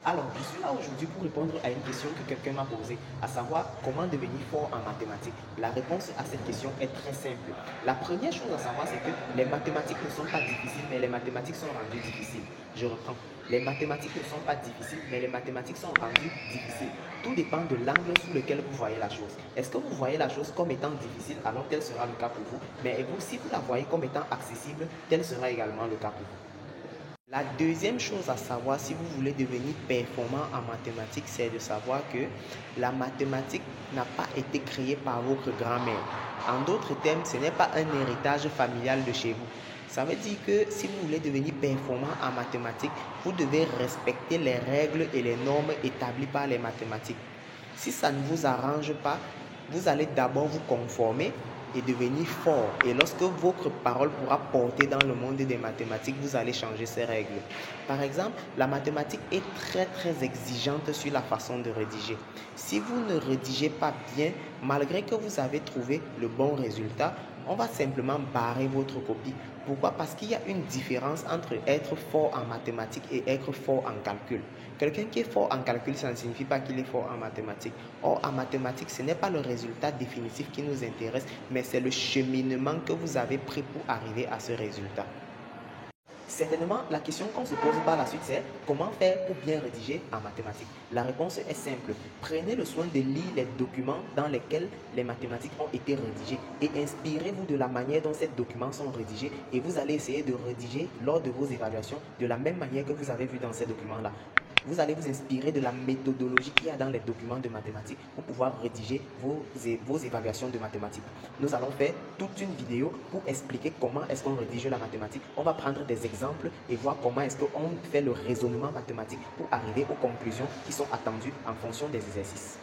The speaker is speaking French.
Alors, je suis là aujourd'hui pour répondre à une question que quelqu'un m'a posée, à savoir comment devenir fort en mathématiques. La réponse à cette question est très simple. La première chose à savoir, c'est que les mathématiques ne sont pas difficiles, mais les mathématiques sont rendues difficiles. Je reprends. Les mathématiques ne sont pas difficiles, mais les mathématiques sont rendues difficiles. Tout dépend de l'angle sous lequel vous voyez la chose. Est-ce que vous voyez la chose comme étant difficile, alors tel sera le cas pour vous, mais vous, si vous la voyez comme étant accessible, tel sera également le cas pour vous. La deuxième chose à savoir si vous voulez devenir performant en mathématiques, c'est de savoir que la mathématique n'a pas été créée par votre grand-mère. En d'autres termes, ce n'est pas un héritage familial de chez vous. Ça veut dire que si vous voulez devenir performant en mathématiques, vous devez respecter les règles et les normes établies par les mathématiques. Si ça ne vous arrange pas, vous allez d'abord vous conformer et devenir fort. Et lorsque votre parole pourra porter dans le monde des mathématiques, vous allez changer ces règles. Par exemple, la mathématique est très exigeante sur la façon de rédiger. Si vous ne rédigez pas bien, malgré que vous avez trouvé le bon résultat, on va simplement barrer votre copie. Pourquoi? Parce qu'il y a une différence entre être fort en mathématiques et être fort en calcul. Quelqu'un qui est fort en calcul, ça ne signifie pas qu'il est fort en mathématiques. Or, en mathématiques, ce n'est pas le résultat définitif qui nous intéresse, mais c'est le cheminement que vous avez pris pour arriver à ce résultat. Certainement, la question qu'on se pose par la suite, c'est comment faire pour bien rédiger en mathématiques. La réponse est simple. Prenez le soin de lire les documents dans lesquels les mathématiques ont été rédigées et inspirez-vous de la manière dont ces documents sont rédigés et vous allez essayer de rédiger lors de vos évaluations de la même manière que vous avez vu dans ces documents-là. Vous allez vous inspirer de la méthodologie qu'il y a dans les documents de mathématiques pour pouvoir rédiger vos évaluations de mathématiques. Nous allons faire toute une vidéo pour expliquer comment est-ce qu'on rédige la mathématique. On va prendre des exemples et voir comment est-ce qu'on fait le raisonnement mathématique pour arriver aux conclusions qui sont attendues en fonction des exercices.